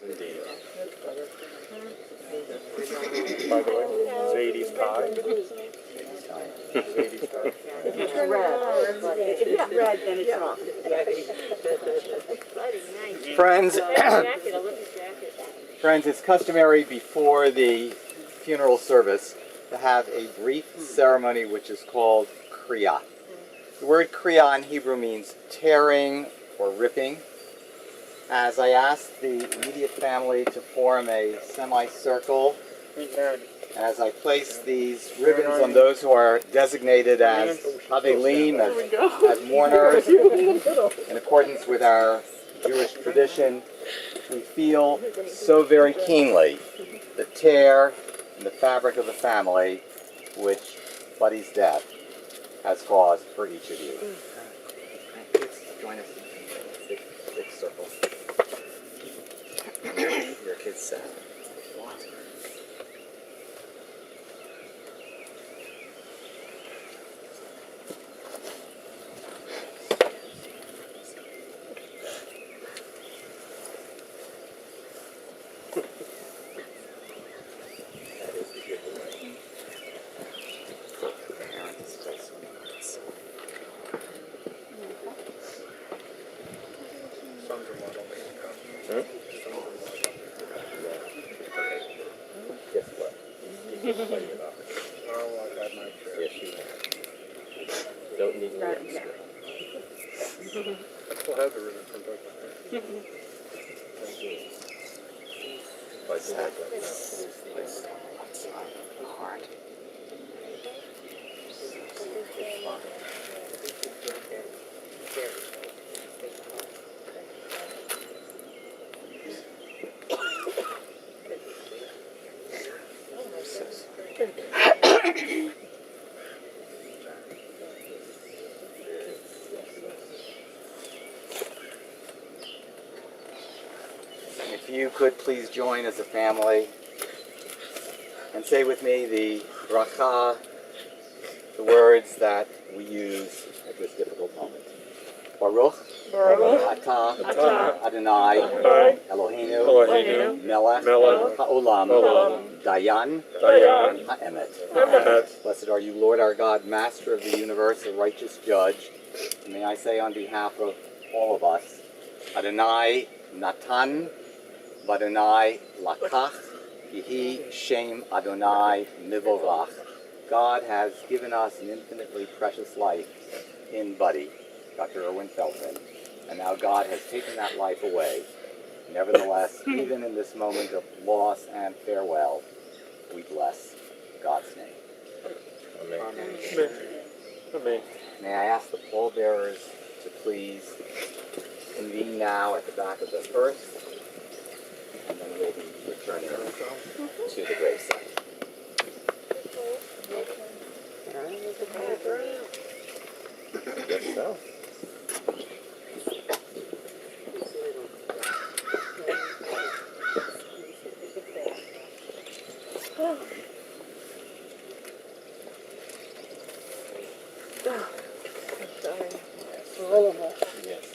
Indeed. By the way, it's 80s pie. It's 80s pie. If it's red, if it's red, then it's wrong. Friends, it's customary before the funeral service to have a brief ceremony which is called kriya. The word kriya in Hebrew means tearing or ripping. As I ask the immediate family to form a semicircle, as I place these ribbons on those who are designated as Avelim, as mourners, in accordance with our Jewish tradition, we feel so very keenly the tear in the fabric of the family which Buddy's death has caused for each of you. Kids, join us in a big circle. Your kids said, what? Don't need to we'll have the ribbon from both of them. Thank you. Place outside the heart. If you could please join as a family and say with me the bracha, the words that we use at this difficult moment. Baruch atah Adonai Eloheinu melech ha'olam dayan ha'emet. Blessed are you, Lord our God, Master of the universe, a righteous judge. And may I say on behalf of all of us, Adonai Natan Adonai lakach, Yehi Shem Adonai Mivorach. God has given us an infinitely precious life in Buddy, Dr. Irwin Feldman, and now God has taken that life away. Nevertheless, even in this moment of loss and farewell, we bless God's name. Amen. Amen. Amen. May I ask the pallbearers to please convene now at the back of the hearse, and then we'll be returning to the gravesite. Guess so. Yes.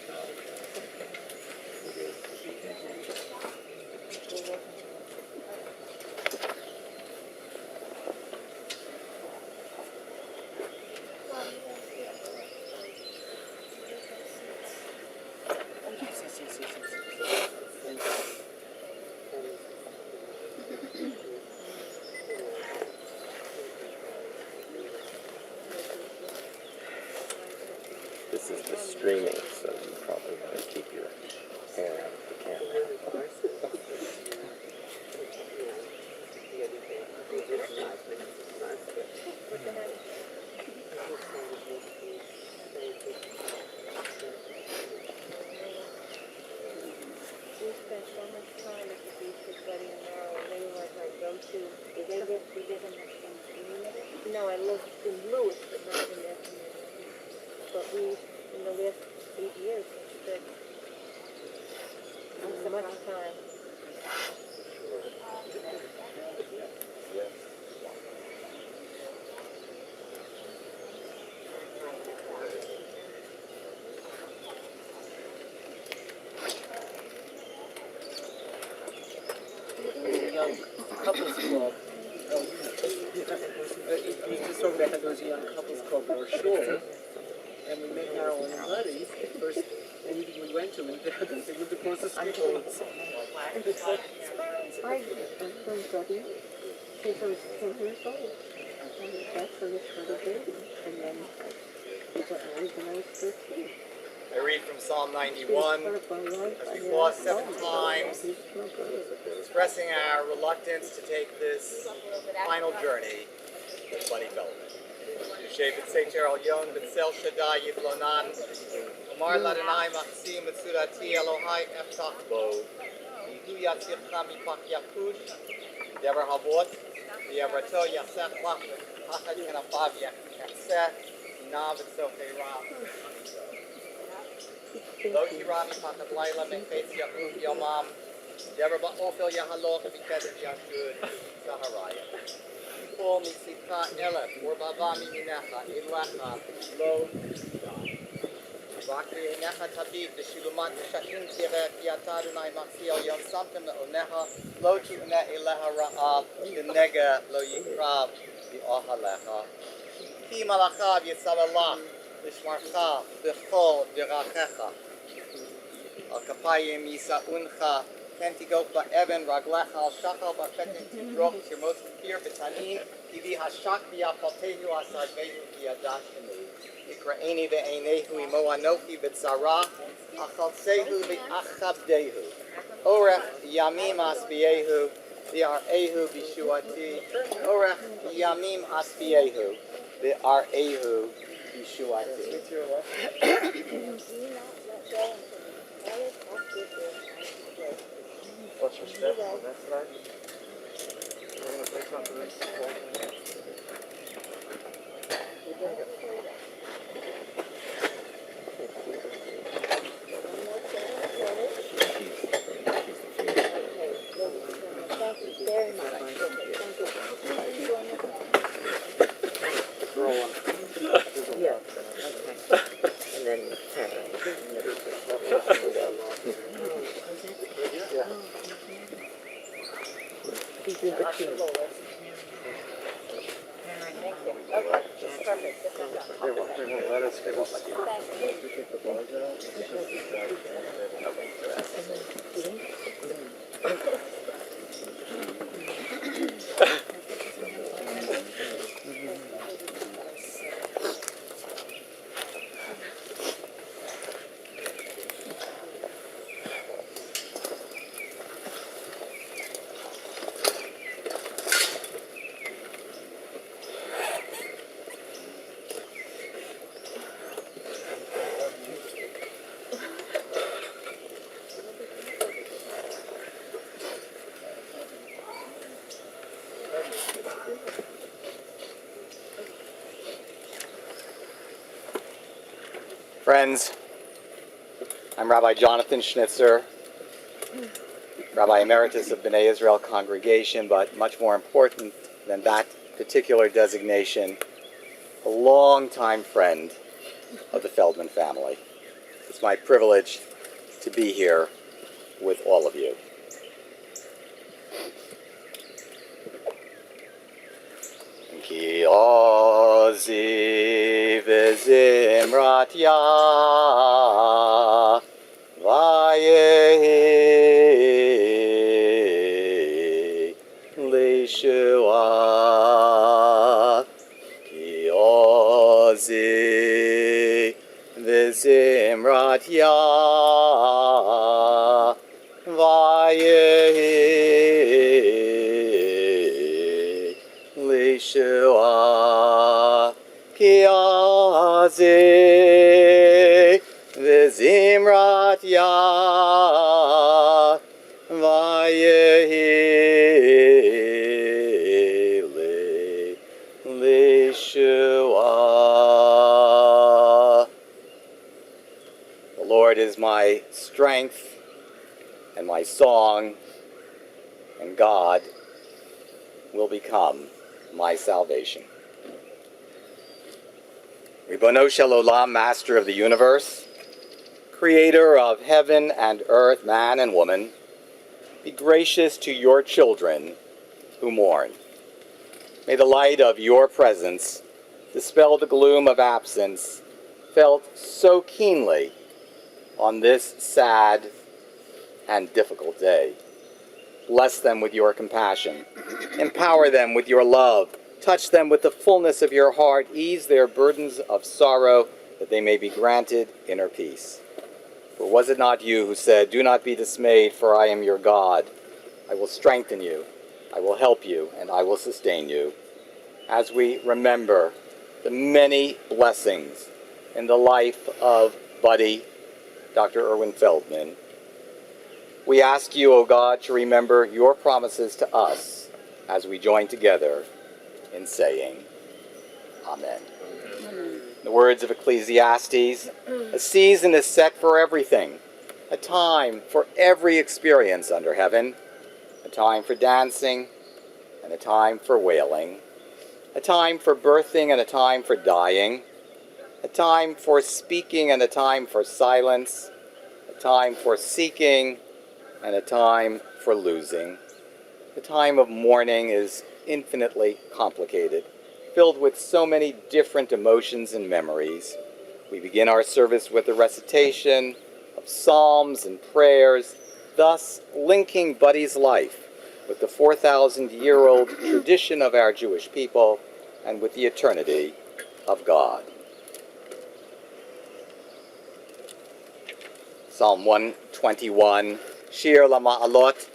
This is the streaming, so you probably want to keep your hand out of the camera. We spent so much time at the beach with Buddy and Marilyn. They were like our go-to. Did they live in community? No, I lived in Lewis, but not in their community. But we, in the last 8 years, spent so much time. couples club. We just talking about how there was a young couples club at our shul, and we met Marilyn and Letty. First meeting we went to, and they lived across the street from us. My friend Debbie, since I was 10 years old. And that's when it started dating. And then we got married when I was 13. I read from Psalm 91, as we pause 7 times, expressing our reluctance to take this final journey with Buddy Feldman. Yoshev B'Tzeiter Al Yon B'Tzel Shaddai Yivlonan Omar Ladonai Machzim B'Tzurati Elohai Eftach Bo Yihu Yatzircha Mipach Yakud Devar Havot V'Yavrato Yasech Lach Hachad Kenafav Yakseh Inav B'Tzofei Ram Lo Yirah Mipach Laila B'Chetz Yahud Yomam Devar Ba'ofel Yahaloch B'Kedem Yashud Zaharaya Kol Misitcha Elef Urbava Miminecha Ilacha Lo Vakri Necha Tabib B'Shilumat B'Shachim Tireh Yata Adonai Machzi Al Yom Samtem Le'onecha Lo Tu'ne Eleha Ra'av V'Nega Lo Yikrav V'Ohalecha Ki Malachav Yitzalalach L'Shmarcha B'Chol D'Rachecha Al Kapayim Yisa'uncha Kentigoch Ba'evan Raglecha Al Shachal Ba'Chetin Tidroch Tirmos Kfir B'Tanin Kivi Hashak V'Yapaltehu Asarvehu V'Yadashenu Ikra'eni Ve'enehu Imo Anochi B'Tzara Achalsehu V'Achabdehu Orech Yamim Asbiehu V'Arehu B'Shuati Orech Yamim Asbiehu V'Arehu B'Shuati. What's your step on that side? We're going to take something to this. Very much. Yeah. And then he's in between. They won't let us get us. Friends, I'm Rabbi Jonathan Schnitzer, Rabbi Emeritus of B'nai Israel Congregation, but much more important than that particular designation, a longtime friend of the Feldman family. It's my privilege to be here with all of you. Ki ozi v'zimrat Yah v'yehi l'shua. Ki ozi v'zimrat Yah v'yehi Yeshua ki azi v'zimrat Yah v'yehi l'Yeshua. The Lord is my strength and my song, and God will become my salvation. Ribono Shel Olam, Master of the universe, Creator of heaven and earth, man and woman, be gracious to your children who mourn. May the light of your presence dispel the gloom of absence felt so keenly on this sad and difficult day. Bless them with your compassion. Empower them with your love. Touch them with the fullness of your heart. Ease their burdens of sorrow, that they may be granted inner peace. For was it not you who said, "Do not be dismayed, for I am your God. I will strengthen you, I will help you, and I will sustain you." As we remember the many blessings in the life of Buddy, Dr. Irwin Feldman, we ask you, O God, to remember your promises to us as we join together in saying, Amen. In the words of Ecclesiastes, a season is set for everything, a time for every experience under heaven, a time for dancing and a time for wailing, a time for birthing and a time for dying, a time for speaking and a time for silence, a time for seeking and a time for losing. The time of mourning is infinitely complicated, filled with so many different emotions and memories. We begin our service with a recitation of psalms and prayers, thus linking Buddy's life with the 4,000-year-old tradition of our Jewish people and with the eternity of God. Psalm 121, Shir LaMa'alot,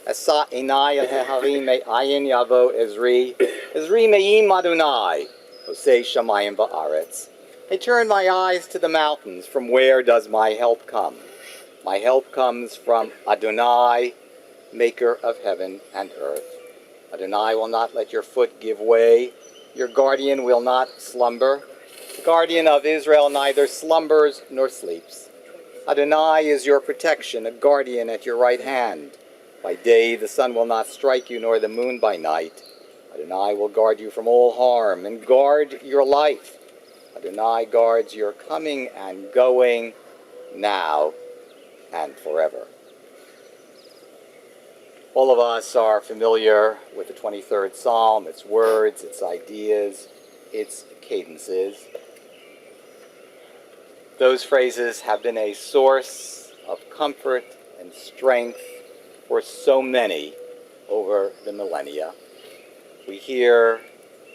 Asa Einai El Heharim Me'ayin Yavo Ezri, Ezri Me'im Adonai, Osei Shamayim Ba'aretz. I turn my eyes to the mountains. From where does my help come? My help comes from Adonai, maker of heaven and earth. Adonai will not let your foot give way. Your guardian will not slumber. The guardian of Israel neither slumbers nor sleeps. Adonai is your protection, a guardian at your right hand. By day the sun will not strike you, nor the moon by night. Adonai will guard you from all harm and guard your life. Adonai guards your coming and going, now and forever. All of us are familiar with the 23rd Psalm, its words, its ideas, its cadences. Those phrases have been a source of comfort and strength for so many over the millennia. We hear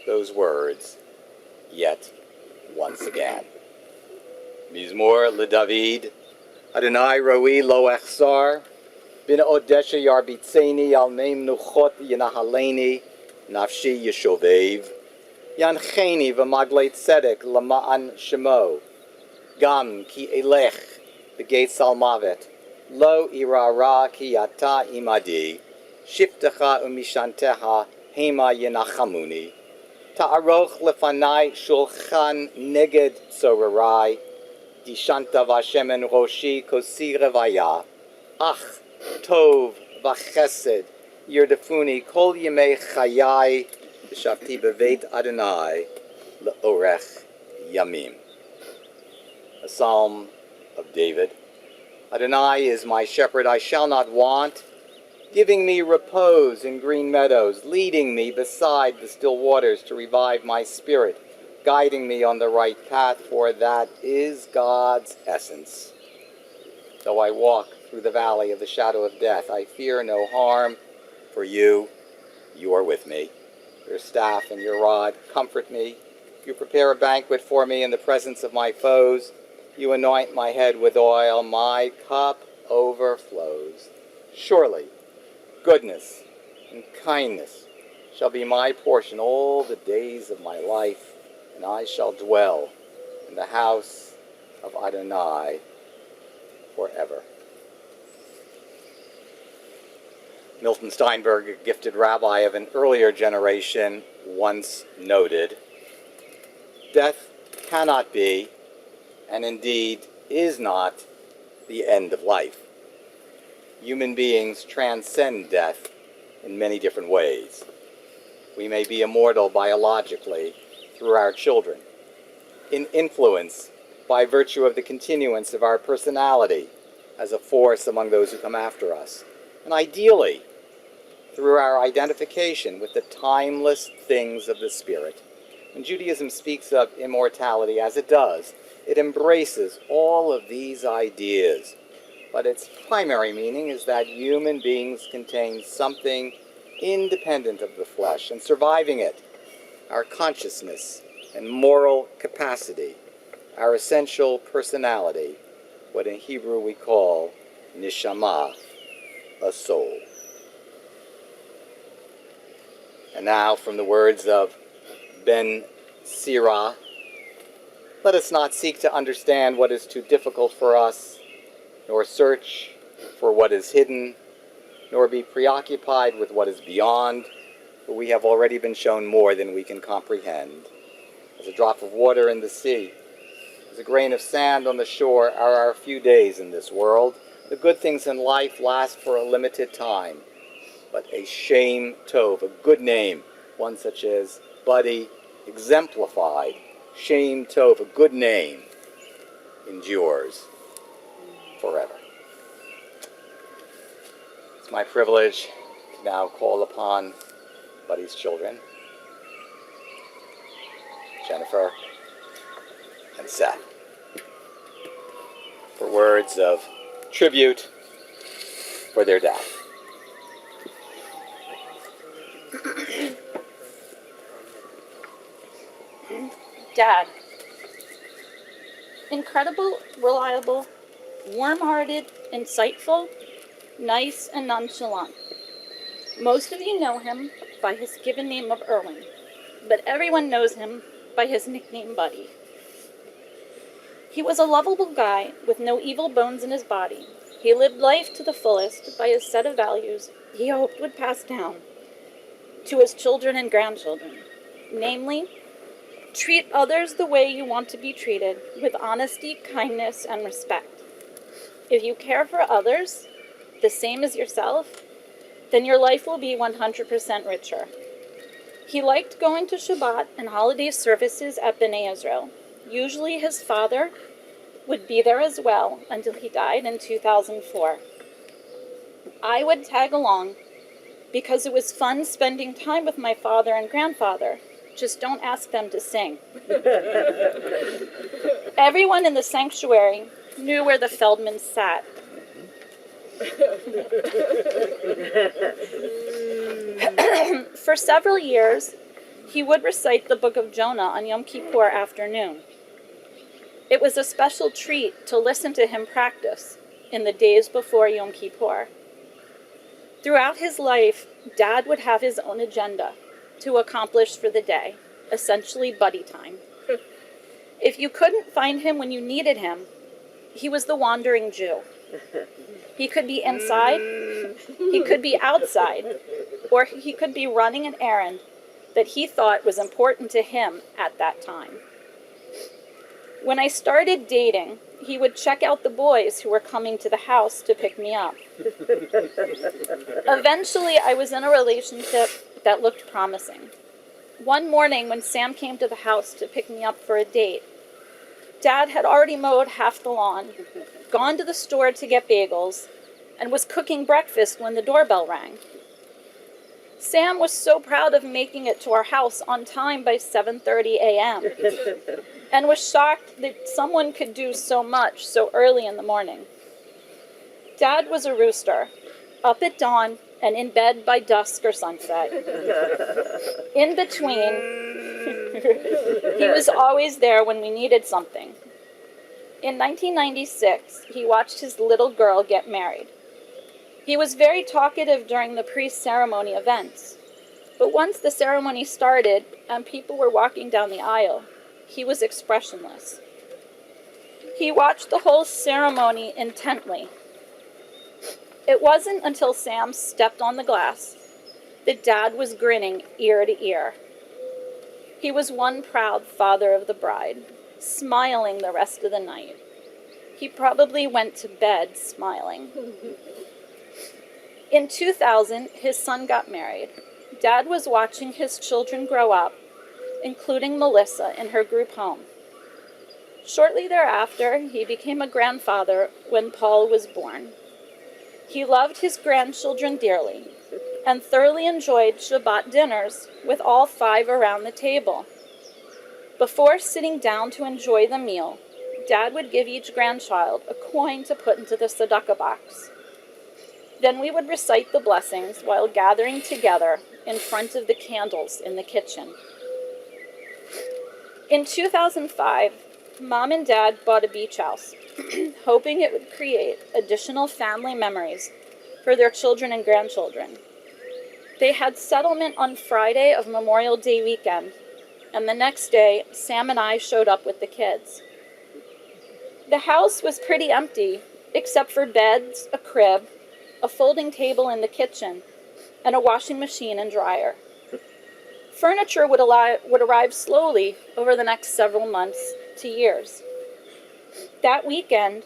those words yet once again. Mizmor LeDavid, Adonai roi lo echsar, bin odesha yarbitzeni al meim nuchot yinahaleni, nafshi yeshovev, yancheni v'magleit tzedek lama'an shemo, gam ki elech b'geit salmavet, lo irara ki ata imadi, shiftecha umishanteha hema yenachamuni, ta'aroch lefanai shulchan neged tzorarai, dishanta v'ashemen roshi kosi revaya, ach tov v'chesed yirdefuni kol yemei chayai v'shavti beveit Adonai le'orech yamim. A psalm of David. Adonai is my shepherd, I shall not want, giving me repose in green meadows, leading me beside the still waters to revive my spirit, guiding me on the right path, for that is God's essence. Though I walk through the valley of the shadow of death, I fear no harm, for you are with me. Your staff and your rod comfort me. You prepare a banquet for me in the presence of my foes. You anoint my head with oil, my cup overflows. Surely, goodness and kindness shall be my portion all the days of my life, and I shall dwell in the house of Adonai forever. Milton Steinberg, a gifted rabbi of an earlier generation, once noted, death cannot be, and indeed is not, the end of life. Human beings transcend death in many different ways. We may be immortal biologically through our children, in influence by virtue of the continuance of our personality as a force among those who come after us, and ideally through our identification with the timeless things of the Spirit. When Judaism speaks of immortality, as it does, it embraces all of these ideas. But its primary meaning is that human beings contain something independent of the flesh and surviving it, our consciousness and moral capacity, our essential personality, what in Hebrew we call neshama, a soul. And now from the words of Ben Sirah, let us not seek to understand what is too difficult for us, nor search for what is hidden, nor be preoccupied with what is beyond, for we have already been shown more than we can comprehend. As a drop of water in the sea, as a grain of sand on the shore are our few days in this world. The good things in life last for a limited time, but a shem tov, a good name, one such as Buddy, exemplified, shem tov, a good name, endures forever. It's my privilege to now call upon Buddy's children, Jennifer and Seth, for words of tribute for their dad. Dad. Incredible, reliable, warm-hearted, insightful, nice, and nonchalant. Most of you know him by his given name of Irwin, but everyone knows him by his nickname Buddy. He was a lovable guy with no evil bones in his body. He lived life to the fullest by a set of values he hoped would pass down to his children and grandchildren, namely, treat others the way you want to be treated, with honesty, kindness, and respect. If you care for others the same as yourself, then your life will be 100% richer. He liked going to Shabbat and holiday services at B'nai Israel. Usually his father would be there as well until he died in 2004. I would tag along because it was fun spending time with my father and grandfather. Just don't ask them to sing. Everyone in the sanctuary knew where the Feldmans sat. For several years, he would recite the book of Jonah on Yom Kippur afternoon. It was a special treat to listen to him practice in the days before Yom Kippur. Throughout his life, Dad would have his own agenda to accomplish for the day, essentially buddy time. If you couldn't find him when you needed him, he was the wandering Jew. He could be inside, he could be outside, or he could be running an errand that he thought was important to him at that time. When I started dating, he would check out the boys who were coming to the house to pick me up. Eventually, I was in a relationship that looked promising. One morning when Sam came to the house to pick me up for a date, Dad had already mowed half the lawn, gone to the store to get bagels, and was cooking breakfast when the doorbell rang. Sam was so proud of making it to our house on time by 7:30 a.m. and was shocked that someone could do so much so early in the morning. Dad was a rooster, up at dawn and in bed by dusk or sunset. In between, he was always there when we needed something. In 1996, he watched his little girl get married. He was very talkative during the pre-ceremony events, but once the ceremony started and people were walking down the aisle, he was expressionless. He watched the whole ceremony intently. It wasn't until Sam stepped on the glass that Dad was grinning ear to ear. He was one proud father of the bride, smiling the rest of the night. He probably went to bed smiling. In 2000, his son got married. Dad was watching his children grow up, including Melissa in her group home. Shortly thereafter, he became a grandfather when Paul was born. He loved his grandchildren dearly, and thoroughly enjoyed Shabbat dinners with all 5 around the table. Before sitting down to enjoy the meal, Dad would give each grandchild a coin to put into the tzedakah box. Then we would recite the blessings while gathering together in front of the candles in the kitchen. In 2005, Mom and Dad bought a beach house, hoping it would create additional family memories for their children and grandchildren. They had settlement on Friday of Memorial Day weekend, and the next day, Sam and I showed up with the kids. The house was pretty empty, except for beds, a crib, a folding table in the kitchen, and a washing machine and dryer. Furniture would arrive slowly over the next several months to years. That weekend,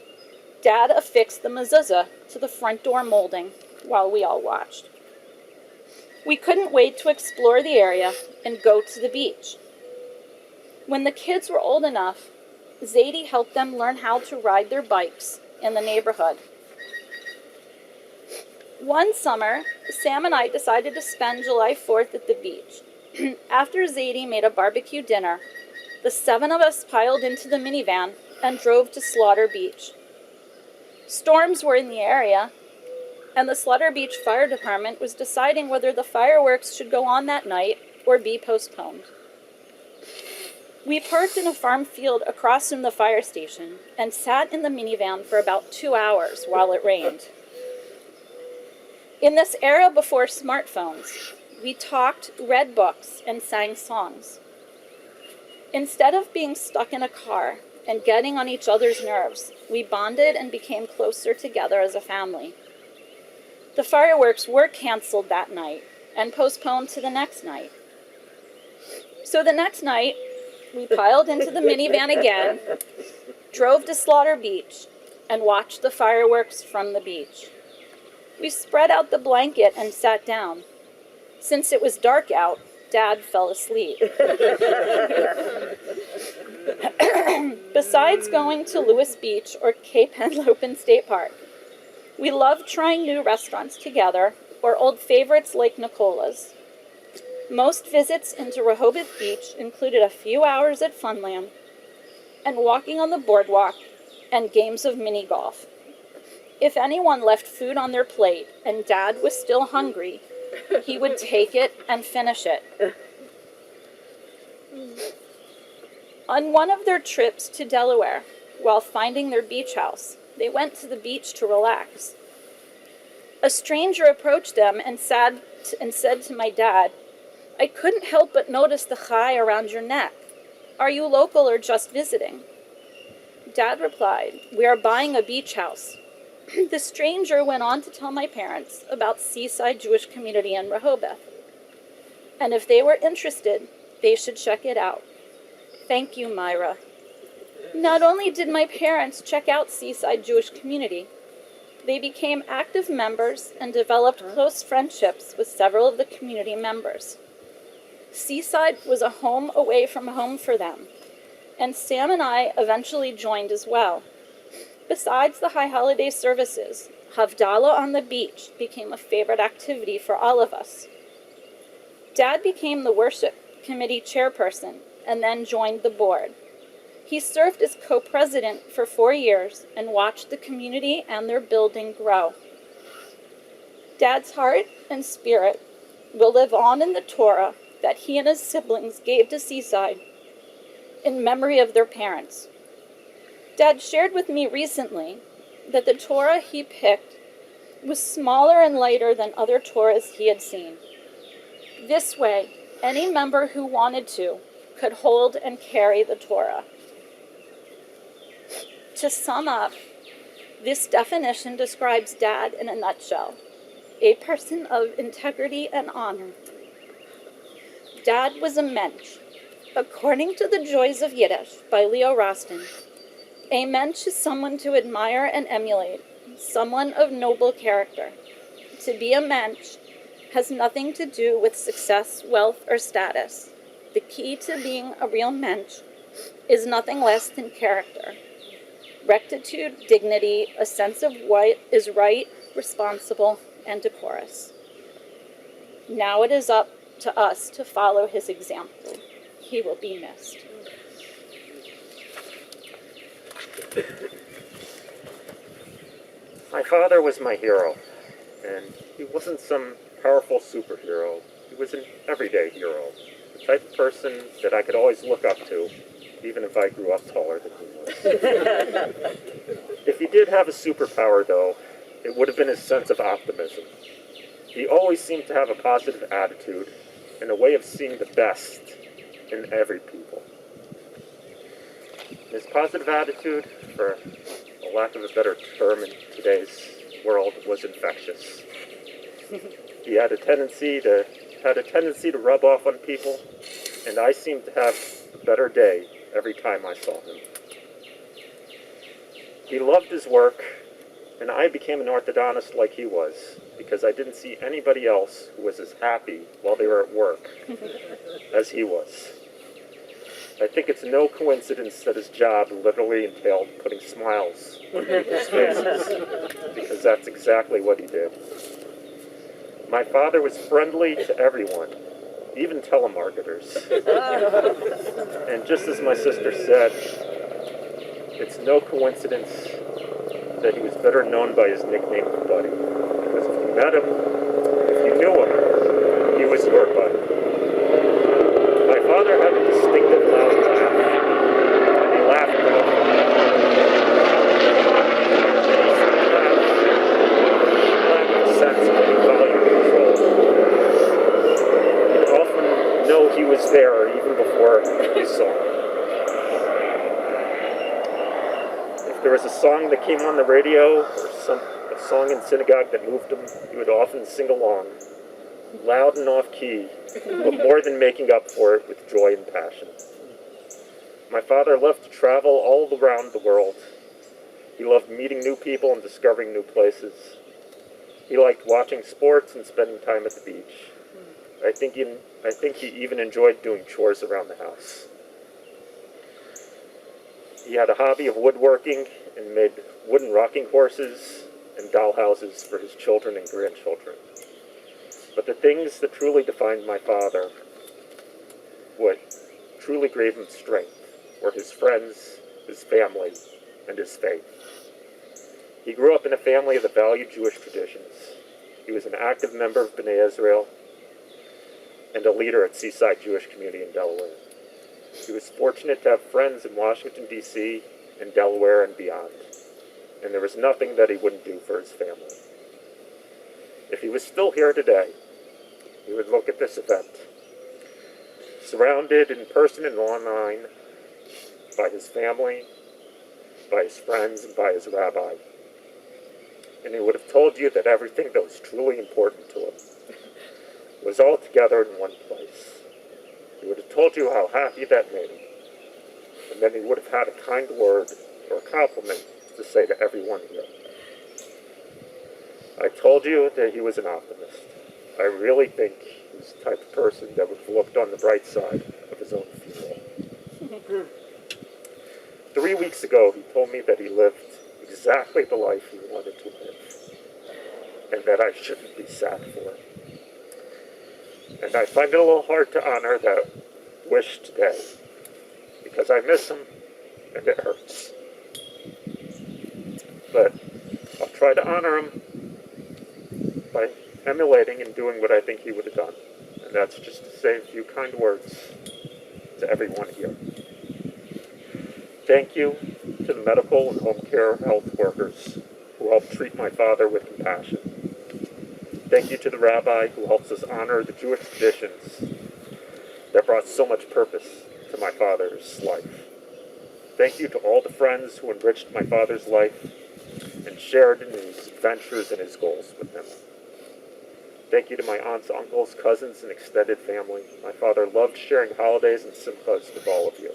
Dad affixed the mezuzah to the front door molding while we all watched. We couldn't wait to explore the area and go to the beach. When the kids were old enough, Zadie helped them learn how to ride their bikes in the neighborhood. One summer, Sam and I decided to spend July 4th at the beach. After Zadie made a barbecue dinner, the 7 of us piled into the minivan and drove to Slaughter Beach. Storms were in the area, and the Slaughter Beach Fire Department was deciding whether the fireworks should go on that night or be postponed. We parked in a farm field across from the fire station and sat in the minivan for about 2 hours while it rained. In this era before smartphones, we talked, read books, and sang songs. Instead of being stuck in a car and getting on each other's nerves, we bonded and became closer together as a family. The fireworks were canceled that night and postponed to the next night. So the next night, we piled into the minivan again, drove to Slaughter Beach, and watched the fireworks from the beach. We spread out the blanket and sat down. Since it was dark out, Dad fell asleep. Besides going to Lewis Beach or Cape Henlopen State Park, we loved trying new restaurants together or old favorites like Nicola's. Most visits into Rehoboth Beach included a few hours at Funland and walking on the boardwalk and games of mini golf. If anyone left food on their plate and Dad was still hungry, he would take it and finish it. On one of their trips to Delaware, while finding their beach house, they went to the beach to relax. A stranger approached them and said to my dad, "I couldn't help but notice the chai around your neck. Are you local or just visiting?" Dad replied, "We are buying a beach house." The stranger went on to tell my parents about Seaside Jewish Community in Rehoboth, and if they were interested, they should check it out. Thank you, Myra. Not only did my parents check out Seaside Jewish Community, they became active members and developed close friendships with several of the community members. Seaside was a home away from home for them, and Sam and I eventually joined as well. Besides the high holiday services, Havdalah on the beach became a favorite activity for all of us. Dad became the worship committee chairperson and then joined the board. He served as co-president for 4 years and watched the community and their building grow. Dad's heart and spirit will live on in the Torah that he and his siblings gave to Seaside in memory of their parents. Dad shared with me recently that the Torah he picked was smaller and lighter than other Torahs he had seen. This way, any member who wanted to could hold and carry the Torah. To sum up, this definition describes Dad in a nutshell: a person of integrity and honor. Dad was a mensch. According to The Joys of Yiddish by Leo Rostin, a mensch is someone to admire and emulate, someone of noble character. To be a mensch has nothing to do with success, wealth, or status. The key to being a real mensch is nothing less than character. Rectitude, dignity, a sense of what is right, responsible, and decorous. Now it is up to us to follow his example. He will be missed. My father was my hero, and he wasn't some powerful superhero. He was an everyday hero, the type of person that I could always look up to, even if I grew up taller than he was. If he did have a superpower, though, it would have been his sense of optimism. He always seemed to have a positive attitude and a way of seeing the best in every people. His positive attitude, for a lack of a better term in today's world, was infectious. He had a tendency to rub off on people, and I seemed to have a better day every time I saw him. He loved his work, and I became an orthodontist like he was, because I didn't see anybody else who was as happy while they were at work as he was. I think it's no coincidence that his job literally entailed putting smiles on people's faces, because that's exactly what he did. My father was friendly to everyone, even telemarketers. And just as my sister said, it's no coincidence that he was better known by his nickname Buddy, because if you met him, if you knew him, he was your buddy. My father had a distinctive loud laugh, and he laughed loud. He lacked a sense of any volume control. You often know he was there even before you saw him. If there was a song that came on the radio, or a song in synagogue that moved him, he would often sing along, loud and off-key, but more than making up for it with joy and passion. My father loved to travel all around the world. He loved meeting new people and discovering new places. He liked watching sports and spending time at the beach. I think he even enjoyed doing chores around the house. He had a hobby of woodworking and made wooden rocking horses and dollhouses for his children and grandchildren. But the things that truly defined my father, what truly gave him strength, were his friends, his family, and his faith. He grew up in a family that valued Jewish traditions. He was an active member of B'nai Israel and a leader at Seaside Jewish Community in Delaware. He was fortunate to have friends in Washington, D.C., and Delaware and beyond, and there was nothing that he wouldn't do for his family. If he was still here today, he would look at this event, surrounded in person and online by his family, by his friends, and by his rabbi. And he would have told you that everything that was truly important to him was all together in one place. He would have told you how happy that made him. And then he would have had a kind word or a compliment to say to everyone here. I told you that he was an optimist. I really think he was the type of person that would have looked on the bright side of his own funeral. 3 weeks ago, he told me that he lived exactly the life he wanted to live, and that I shouldn't be sad for it. And I find it a little hard to honor that wish today, because I miss him, and it hurts. But I'll try to honor him by emulating and doing what I think he would have done. And that's just to say a few kind words to everyone here. Thank you to the medical and home care health workers who helped treat my father with compassion. Thank you to the rabbi who helps us honor the Jewish traditions that brought so much purpose to my father's life. Thank you to all the friends who enriched my father's life and shared in his adventures and his goals with him. Thank you to my aunts, uncles, cousins, and extended family. My father loved sharing holidays and simchas with all of you.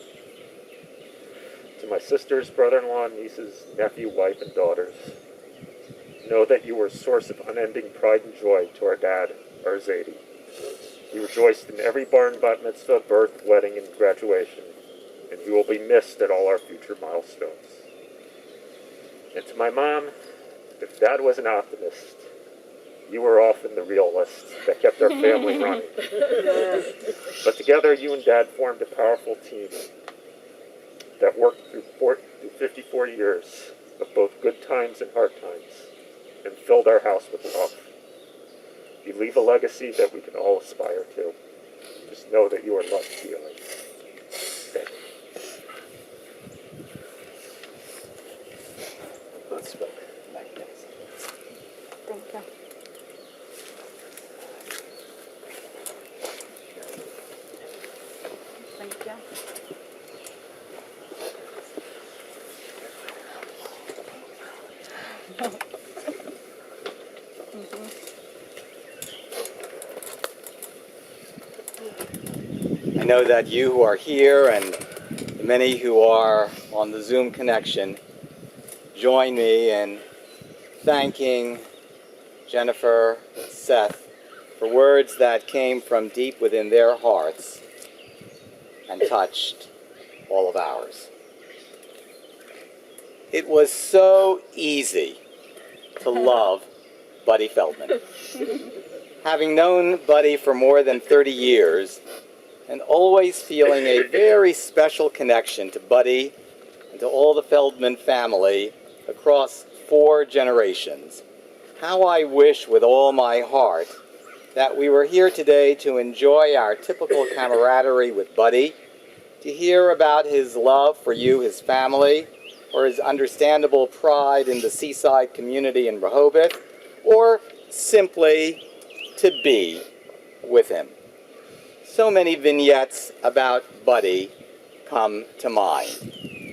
To my sisters, brother-in-law, nieces, nephew, wife, and daughters, know that you were a source of unending pride and joy to our dad, our Zadie. He rejoiced in every bar and bat mitzvah, birth, wedding, and graduation, and he will be missed at all our future milestones. And to my mom, if Dad was an optimist, You were often the realist that kept our family running. But together, you and Dad formed a powerful team that worked through 54 years of both good times and hard times and filled our house with love. You leave a legacy that we can all aspire to. Just know that you are loved dearly. Thank you. Both spoke magnificent. Thank you. Thank you. I know that you who are here and many who are on the Zoom connection join me in thanking Jennifer, Seth, for words that came from deep within their hearts and touched all of ours. It was so easy to love Buddy Feldman. Having known Buddy for more than 30 years and always feeling a very special connection to Buddy and to all the Feldman family across 4 generations, how I wish with all my heart that we were here today to enjoy our typical camaraderie with Buddy, to hear about his love for you, his family, or his understandable pride in the seaside community in Rehoboth, or simply to be with him. So many vignettes about Buddy come to mind.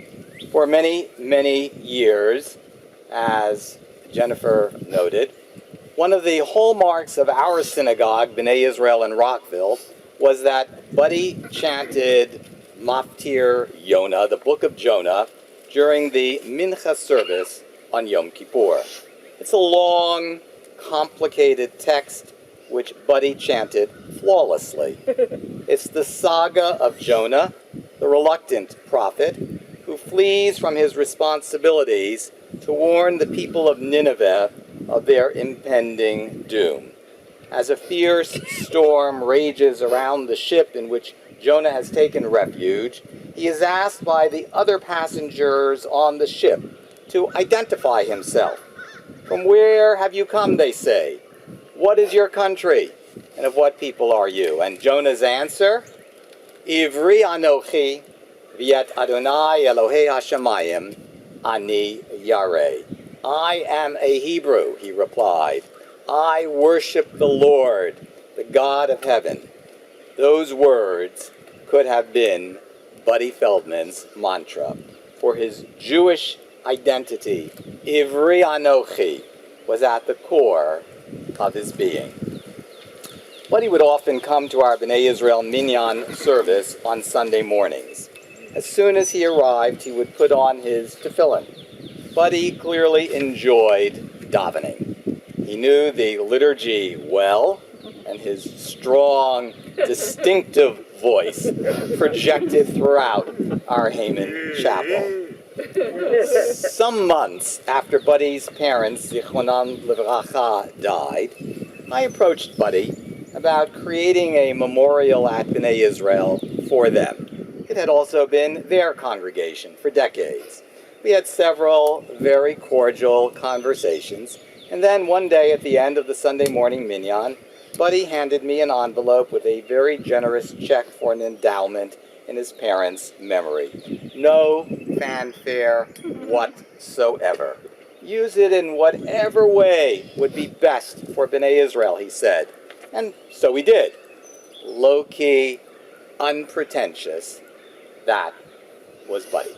For many, many years, as Jennifer noted, one of the hallmarks of our synagogue, B'nai Israel in Rockville, was that Buddy chanted Maftir Yonah, the book of Jonah, during the Mincha service on Yom Kippur. It's a long, complicated text which Buddy chanted flawlessly. It's the saga of Jonah, the reluctant prophet, who flees from his responsibilities to warn the people of Nineveh of their impending doom. As a fierce storm rages around the ship in which Jonah has taken refuge, he is asked by the other passengers on the ship to identify himself. From where have you come, they say? What is your country? And of what people are you? And Jonah's answer, Ivri Anochi, Viet Adonai Elohei Hashemayim, Ani Yareh. I am a Hebrew, he replied. I worship the Lord, the God of heaven. Those words could have been Buddy Feldman's mantra. For his Jewish identity, Ivri Anochi, was at the core of his being. Buddy would often come to our B'nai Israel Minyan service on Sunday mornings. As soon as he arrived, he would put on his tefillin. Buddy clearly enjoyed davening. He knew the liturgy well, and his strong, distinctive voice projected throughout our Haman chapel. Some months after Buddy's parents, Zichronam Livracha, died, I approached Buddy about creating a memorial at B'nai Israel for them. It had also been their congregation for decades. We had several very cordial conversations, and then one day at the end of the Sunday morning minyan, Buddy handed me an envelope with a very generous check for an endowment in his parents' memory. No fanfare whatsoever. Use it in whatever way would be best for B'nai Israel, he said. And so we did. Low-key, unpretentious. That was Buddy.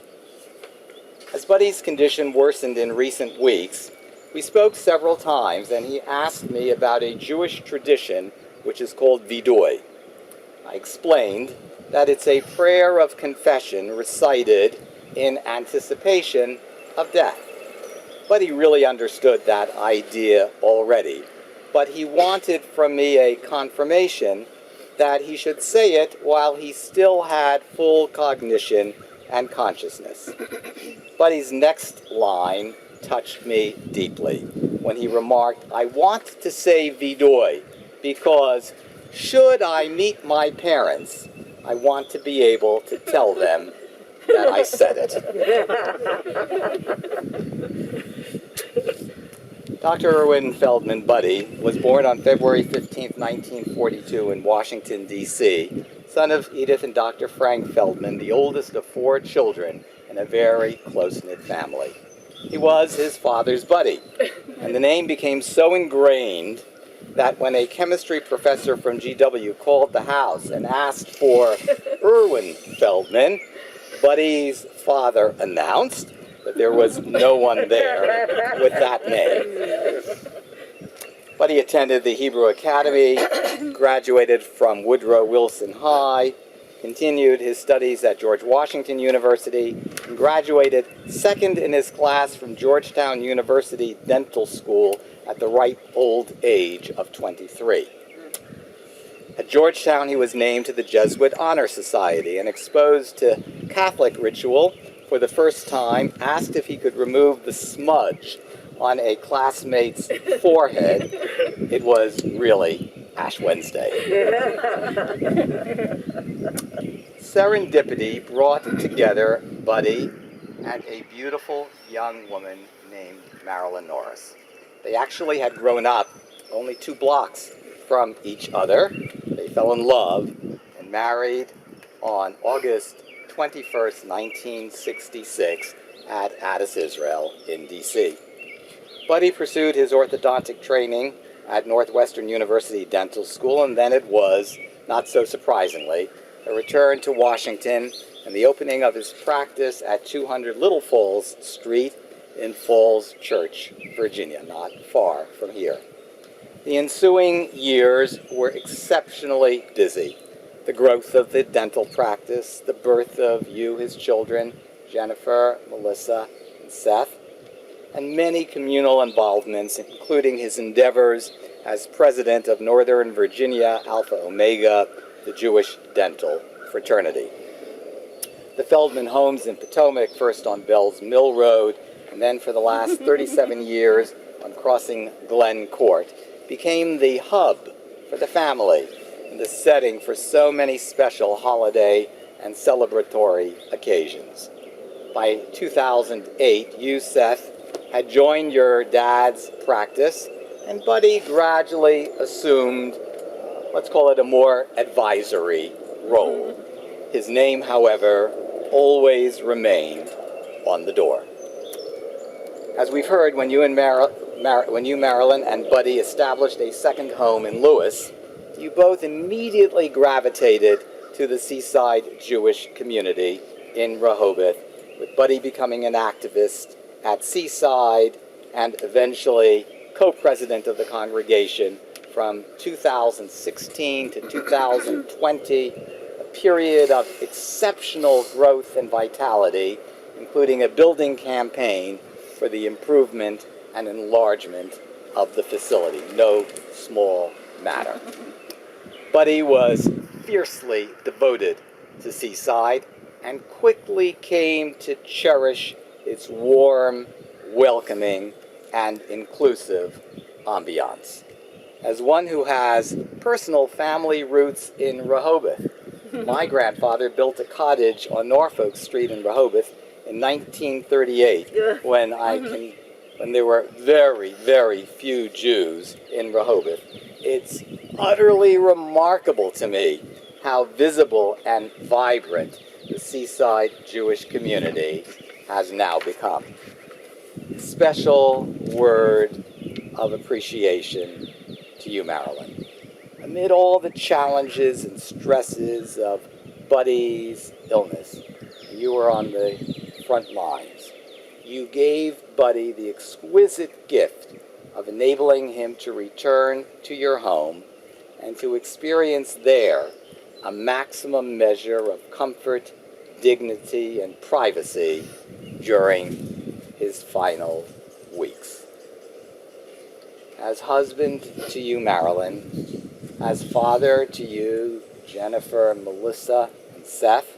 As Buddy's condition worsened in recent weeks, we spoke several times, and he asked me about a Jewish tradition which is called vidui. I explained that it's a prayer of confession recited in anticipation of death. Buddy really understood that idea already, but he wanted from me a confirmation that he should say it while he still had full cognition and consciousness. Buddy's next line touched me deeply when he remarked, "I want to say Vidoy because should I meet my parents, I want to be able to tell them that I said it." Dr. Irwin Feldman, Buddy, was born on February 15, 1942 in Washington, D.C., son of Edith and Dr. Frank Feldman, the oldest of 4 children in a very close-knit family. He was his father's buddy, and the name became so ingrained that when a chemistry professor from GW called the house and asked for Irwin Feldman, Buddy's father announced that there was no one there with that name. Buddy attended the Hebrew Academy, graduated from Woodrow Wilson High, continued his studies at George Washington University, and graduated second in his class from Georgetown University Dental School at the ripe old age of 23. At Georgetown, he was named to the Jesuit Honor Society and exposed to Catholic ritual for the first time, asked if he could remove the smudge on a classmate's forehead. It was really Ash Wednesday. Serendipity brought together Buddy and a beautiful young woman named Marilyn Norris. They actually had grown up only 2 blocks from each other. They fell in love and married on August 21st, 1966 at Addis, Israel in D.C. Buddy pursued his orthodontic training at Northwestern University Dental School, and then it was, not so surprisingly, a return to Washington and the opening of his practice at 200 Little Falls Street in Falls Church, Virginia, not far from here. The ensuing years were exceptionally busy. The growth of the dental practice, the birth of you, his children, Jennifer, Melissa, and Seth, and many communal involvements, including his endeavors as president of Northern Virginia Alpha Omega, the Jewish dental fraternity. The Feldman homes in Potomac, first on Bell's Mill Road, and then for the last 37 years on Crossing Glen Court, became the hub for the family and the setting for so many special holiday and celebratory occasions. By 2008, you, Seth, had joined your dad's practice, and Buddy gradually assumed, let's call it a more advisory role. His name, however, always remained on the door. As we've heard, when you, Marilyn, and Buddy established a second home in Lewis, you both immediately gravitated to the seaside Jewish community in Rehoboth, with Buddy becoming an activist at Seaside and eventually co-president of the congregation from 2016 to 2020, a period of exceptional growth and vitality, including a building campaign for the improvement and enlargement of the facility. No small matter. Buddy was fiercely devoted to Seaside and quickly came to cherish its warm, welcoming, and inclusive ambiance. As one who has personal family roots in Rehoboth, my grandfather built a cottage on Norfolk Street in Rehoboth in 1938 when there were very, very few Jews in Rehoboth. It's utterly remarkable to me how visible and vibrant the Seaside Jewish community has now become. Special word of appreciation to you, Marilyn. Amid all the challenges and stresses of Buddy's illness, you were on the front lines. You gave Buddy the exquisite gift of enabling him to return to your home and to experience there a maximum measure of comfort, dignity, and privacy during his final weeks. As husband to you, Marilyn, as father to you, Jennifer, Melissa, and Seth,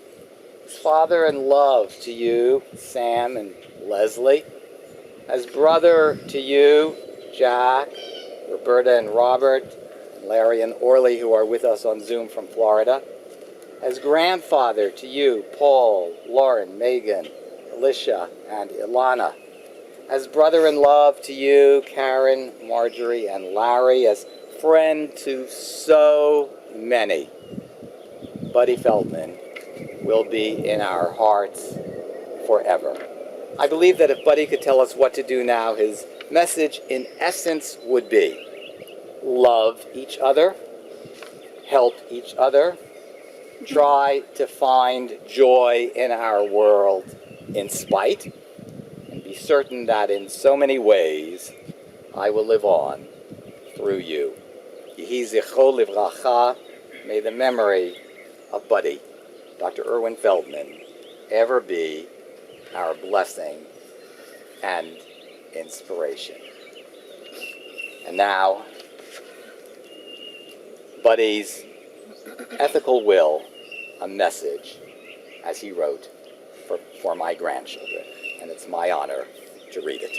as father in love to you, Sam and Leslie, As brother to you, Jack, Roberta and Robert, and Larry and Orly, who are with us on Zoom from Florida. As grandfather to you, Paul, Lauren, Megan, Alicia, and Ilana. As brother-in-love to you, Karen, Marjorie, and Larry. As friend to so many, Buddy Feldman will be in our hearts forever. I believe that if Buddy could tell us what to do now, his message in essence would be: love each other, help each other, try to find joy in our world in spite, and be certain that in so many ways I will live on through you. Yehi zichro livracha. May the memory of Buddy, Dr. Irwin Feldman, ever be our blessing and inspiration. And now, Buddy's ethical will, a message, as he wrote, for my grandchildren. And it's my honor to read it.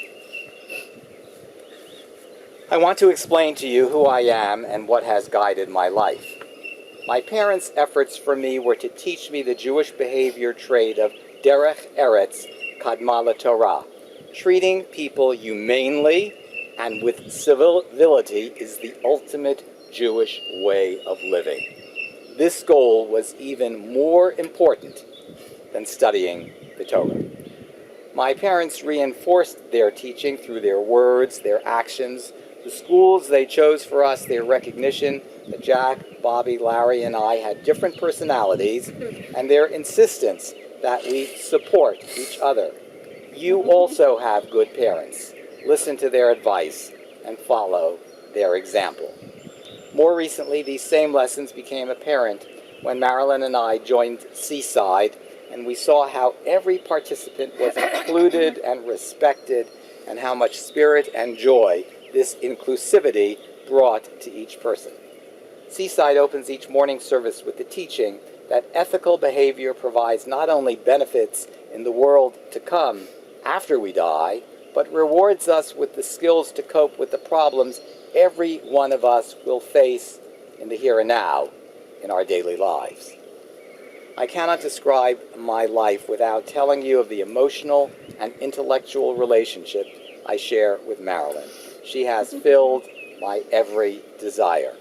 I want to explain to you who I am and what has guided my life. My parents' efforts for me were to teach me the Jewish behavior trait of derech eretz kadma laTorah. Treating people humanely and with civility is the ultimate Jewish way of living. This goal was even more important than studying the Torah. My parents reinforced their teaching through their words, their actions, the schools they chose for us, their recognition that Jack, Bobby, Larry, and I had different personalities, and their insistence that we support each other. You also have good parents. Listen to their advice and follow their example. More recently, these same lessons became apparent when Marilyn and I joined Seaside, and we saw how every participant was included and respected, and how much spirit and joy this inclusivity brought to each person. Seaside opens each morning service with the teaching that ethical behavior provides not only benefits in the world to come after we die, but rewards us with the skills to cope with the problems every one of us will face in the here and now in our daily lives. I cannot describe my life without telling you of the emotional and intellectual relationship I share with Marilyn. She has filled my every desire.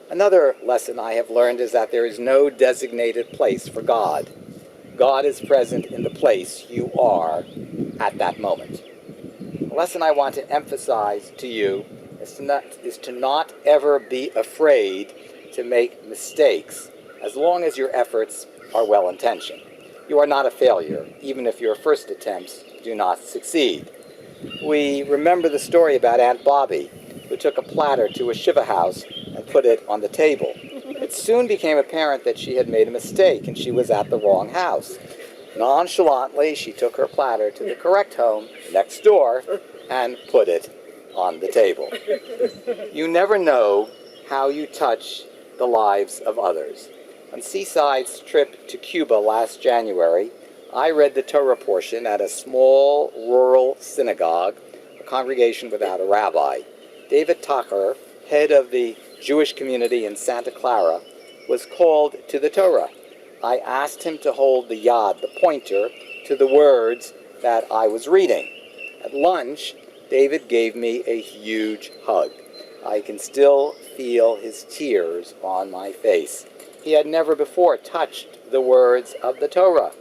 Another lesson I have learned is that there is no designated place for God. God is present in the place you are at that moment. The lesson I want to emphasize to you is to not ever be afraid to make mistakes as long as your efforts are well-intentioned. You are not a failure, even if your first attempts do not succeed. We remember the story about Aunt Bobby, who took a platter to a shiva house and put it on the table. It soon became apparent that she had made a mistake and she was at the wrong house. Nonchalantly, she took her platter to the correct home next door and put it on the table. You never know how you touch the lives of others. On Seaside's trip to Cuba last January, I read the Torah portion at a small rural synagogue, a congregation without a rabbi. David Tucker, head of the Jewish community in Santa Clara, was called to the Torah. I asked him to hold the yad, the pointer, to the words that I was reading. At lunch, David gave me a huge hug. I can still feel his tears on my face. He had never before touched the words of the Torah,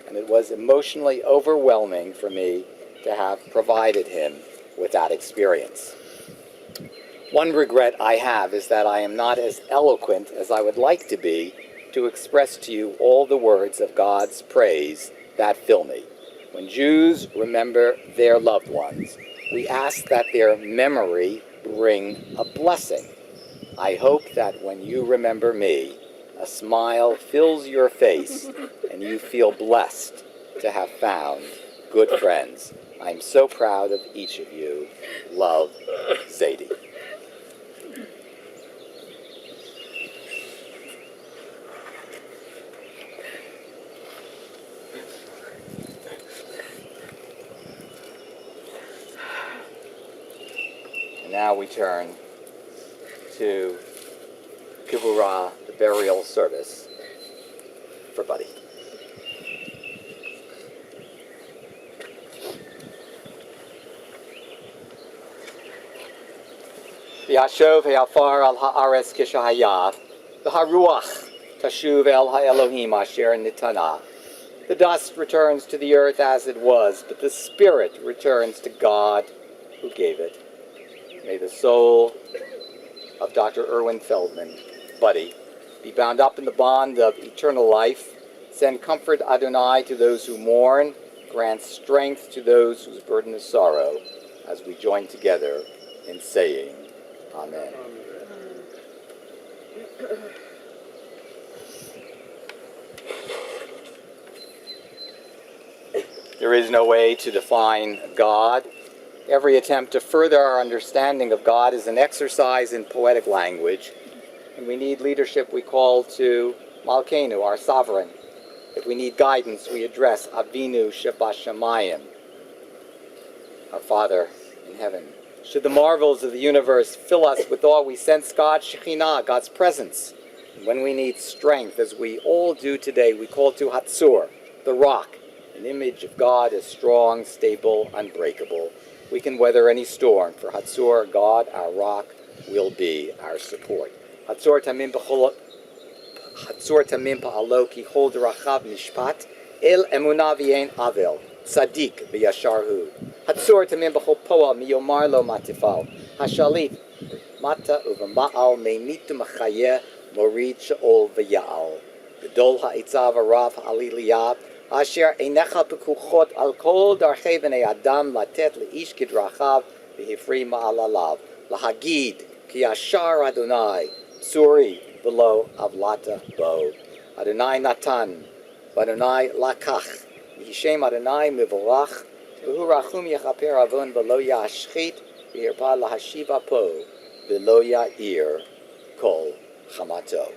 and it was emotionally overwhelming for me to have provided him with that experience. One regret I have is that I am not as eloquent as I would like to be to express to you all the words of God's praise that fill me. When Jews remember their loved ones, we ask that their memory bring a blessing. I hope that when you remember me, a smile fills your face and you feel blessed to have found good friends. I'm so proud of each of you. Love, Zadie. And now we turn to Kippur, the burial service for Buddy. V'yashov ha'afar al ha'aretz kishahayah, v'haruach tashuv el ha'elohim asher nitana. The dust returns to the earth as it was, but the spirit returns to God who gave it. May the soul of Dr. Irwin Feldman, Buddy, be bound up in the bond of eternal life. Send comfort, Adonai, to those who mourn. Grant strength to those whose burden is sorrow, as we join together in saying, Amen. There is no way to define God. Every attempt to further our understanding of God is an exercise in poetic language, and we need leadership. We call to Malkeinu, our sovereign. If we need guidance, we address Avinu Shebashamayim, our Father in heaven. Should the marvels of the universe fill us with awe, we sense God's Shekhinah, God's presence. And when we need strength, as we all do today, we call to Hatzur, the rock, an image of God as strong, stable, unbreakable. We can weather any storm. For Hatzur, God, our rock, will be our support. Hatzur tamim pa'alo ki hol derachav mishpat el emunah v'yein avel tzadik v'yasharhu. Hatzur tamim b'chol poa miyomar lo matifal hashalit mata uv'ma'al meimitu machayeh morid she'ol v'ya'al v'dol ha'itzav arav ha'aliliyah asher einecha pekuchot al kol darchei b'nei adam latet leish kidrachav v'hifri ma'alalav lahagid ki yashar Adonai Tsuri below avlata bo Adonai natan Adonai lakach Yishem Adonai mivorach v'hu rachum yechaper avon v'lo yashchit v'hirpa lahashiva po v'lo ya'ir kol chamato.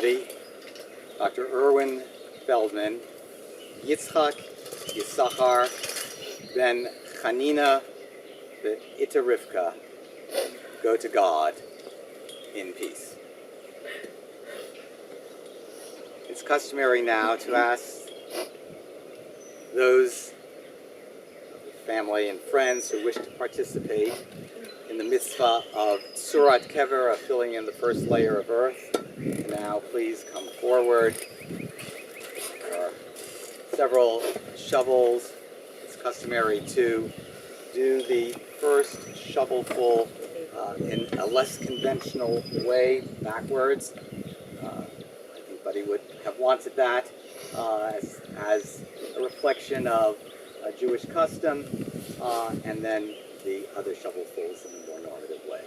everybody. Dr. Irwin Feldman, Yitzchak Yisachar ben Chanina the Ita Rivka go to God in peace. It's customary now to ask those family and friends who wish to participate in the mitzvah of Surat Kever, of filling in the first layer of earth. Now please come forward. There are several shovels. It's customary to do the first shovelful in a less conventional way, backwards. I think Buddy would have wanted that as a reflection of a Jewish custom, and then the other shovelfuls in a more normative way.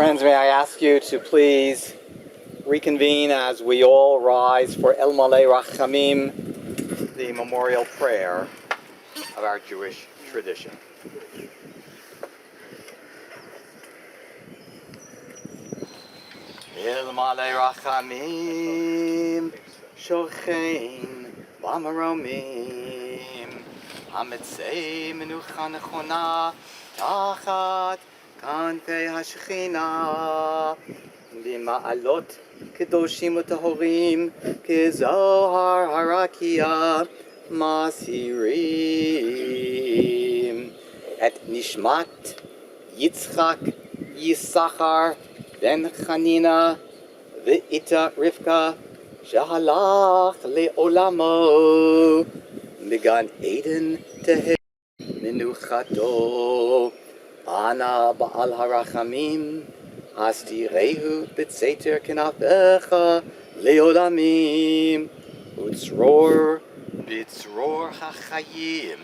Friends, may I ask you to please reconvene as we all rise for El Malei Rachamim, the memorial prayer of our Jewish tradition. El Malei Rachamim, Shochein Bamaromim, Hamitzei Menucha Nechona, Tachat Kanfei HaShechina, Bima'alot Kedoshim Utahorim, Kezohar Harakia, Masirim, Et Nishmat Yitzchak Yisachar Ben Chanina Ve'ita Rivka Shahalach Le'olamo Migan Eden Tehe Menuchato Ana Ba'al Harachamim Astirehu B'Tseter Kenafecha Le'olamim Utzror B'Tzror HaChayim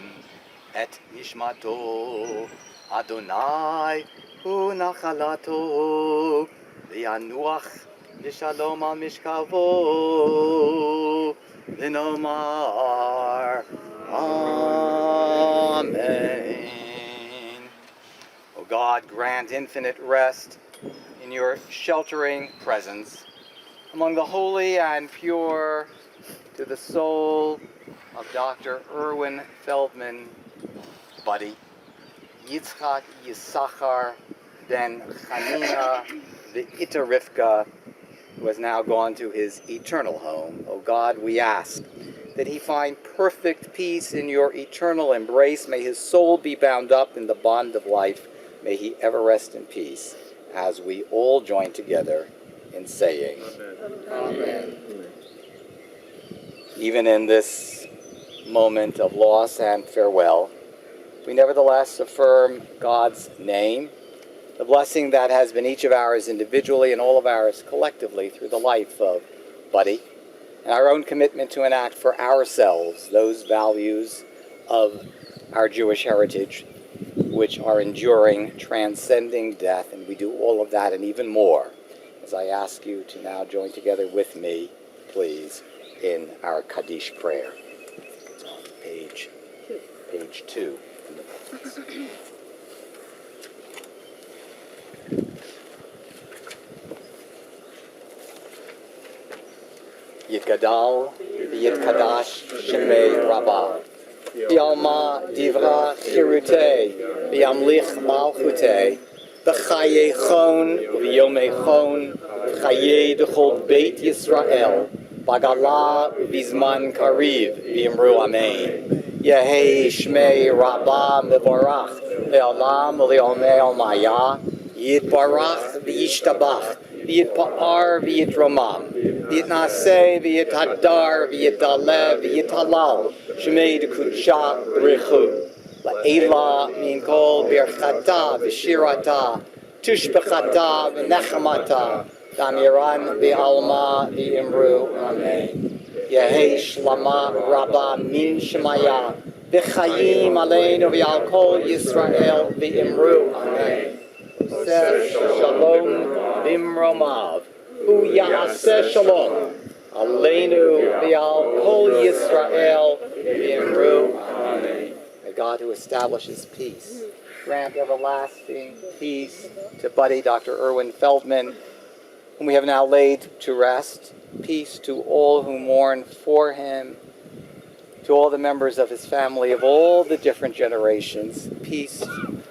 Et Nishmato Adonai Unachalato Lianuach Lishalom al Mishkavo Linomar Amen. O God, grant infinite rest in your sheltering presence among the holy and pure to the soul of Dr. Irwin Feldman, buddy, Yitzchak Yisachar Ben Chanina Ve'ita Rivka, who has now gone to his eternal home. O God, we ask that he find perfect peace in your eternal embrace. May his soul be bound up in the bond of life. May he ever rest in peace, as we all join together in saying, Amen. Even in this moment of loss and farewell, we nevertheless affirm God's name, the blessing that has been each of ours individually and all of ours collectively through the life of Buddy, and our own commitment to enact for ourselves those values of our Jewish heritage which are enduring, transcending death, and we do all of that and even more, as I ask you to now join together with me, please, in our Kaddish prayer. It's on page 2. Yitgadal v'yitkadash shemei Rabbi. B'alma divra chirutei, b'yamlich malchutei, b'chayei v'yomei b'chayei d'chol beit Yisrael, b'gala v'zman kariv, v'yimru amen. Yehei shmei Rabba mevorach, le'olam u'le'omei omaya, yitbarach v'yishtabach, v'yitpa'ar v'yitromam, v'yitnaseh v'yithadar v'yitalev v'yitalal, shmei d'kudsha richu, la'ela min kol birchata v'shirata, tushbechata v'nechamata, damiran v'alma v'imru amen. Yehei shlama rabba min shemaya, v'chayim aleinu v'al kol Yisrael v'imru amen. Seh shalom v'imromav, hu ya'aseh shalom, aleinu v'al kol Yisrael v'imru amen. May God, who establishes peace, grant everlasting peace to Buddy Dr. Irwin Feldman, whom we have now laid to rest. Peace to all who mourn for him, to all the members of his family of all the different generations. Peace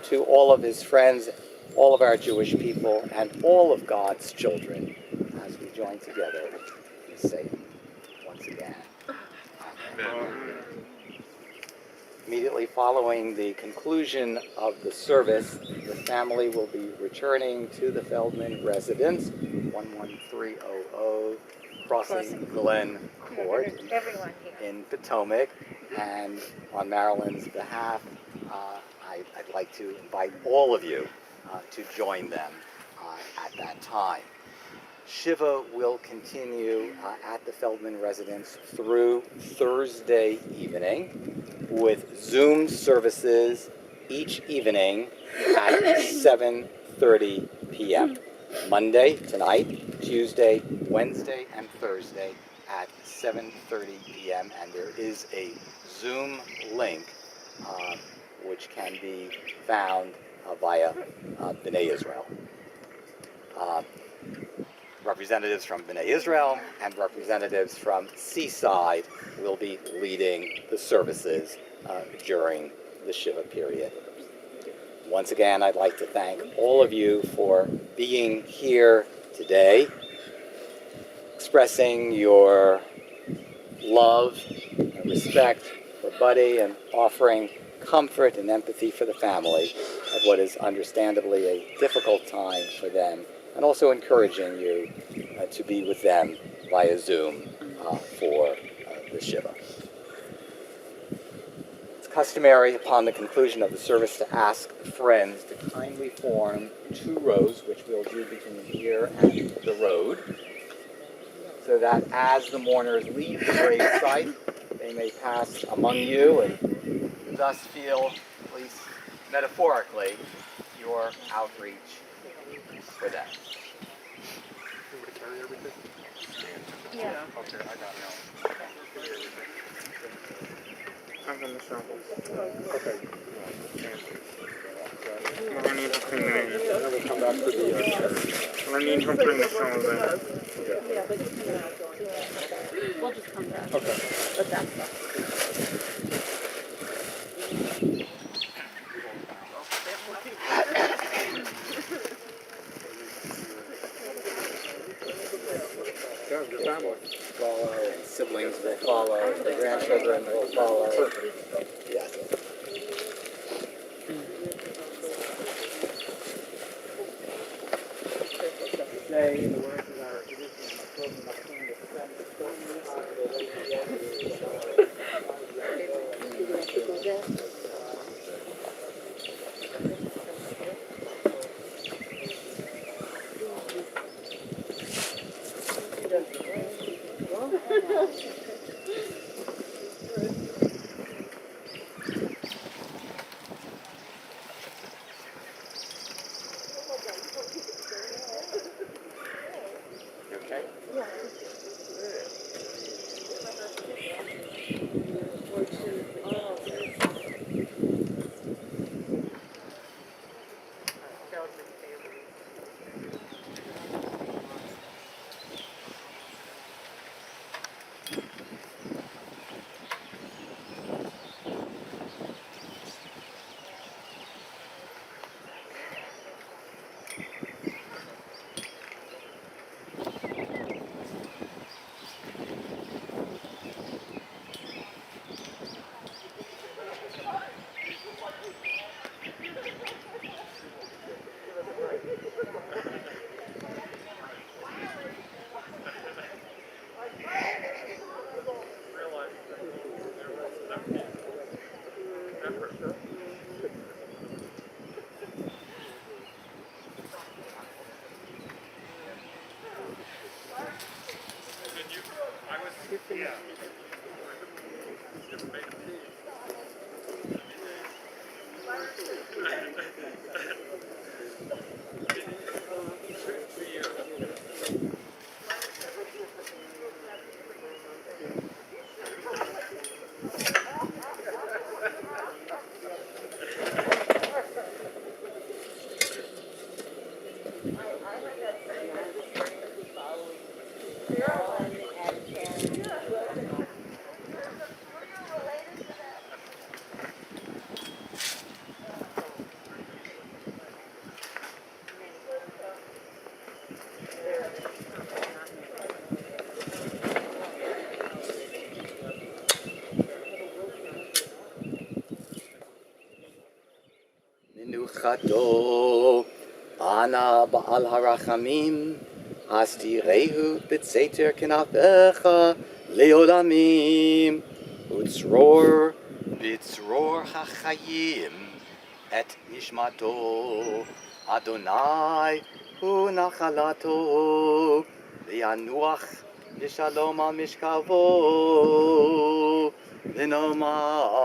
to all of his friends, all of our Jewish people, and all of God's children, as we join together and say once again, Amen. Immediately following the conclusion of the service, the family will be returning to the Feldman residence, 11300 Crossing Glen Court in Potomac. And on Marilyn's behalf, I'd like to invite all of you to join them at that time. Shiva will continue at the Feldman residence through Thursday evening with Zoom services each evening at 7:30 p.m. Monday, tonight, Tuesday, Wednesday, and Thursday at 7:30 p.m. And there is a Zoom link which can be found via B'nai Israel. Representatives from B'nai Israel and representatives from Seaside will be leading the services during the Shiva period. Once again, I'd like to thank all of you for being here today, expressing your love and respect for Buddy and offering comfort and empathy for the family at what is understandably a difficult time for them, and also encouraging you to be with them via Zoom for the Shiva. It's customary upon the conclusion of the service to ask friends to kindly form 2 rows, which we'll do between here and the road, so that as the mourners leave the gravesite, they may pass among you and thus feel, at least metaphorically, your outreach for them. Yeah. Okay, I got it. I'm gonna shamble. Okay. I need to clean it in. And then we'll come back to the, I need to bring the shovel in. Yeah, but you can, we'll just come back. okay. But that's Yeah, your family. Follow, and siblings will follow, the grandchildren will follow. Yes. Say in the words of our Menuchato, Ana Baal Harachamim, Astirehu Bitzeter Kenafecha, Leolamim, Utzror, Bitzror Hachayim, Et Nishmato, Adonai, Unachalato, Lianuach, Nishalom al Mishkavo, Linomar.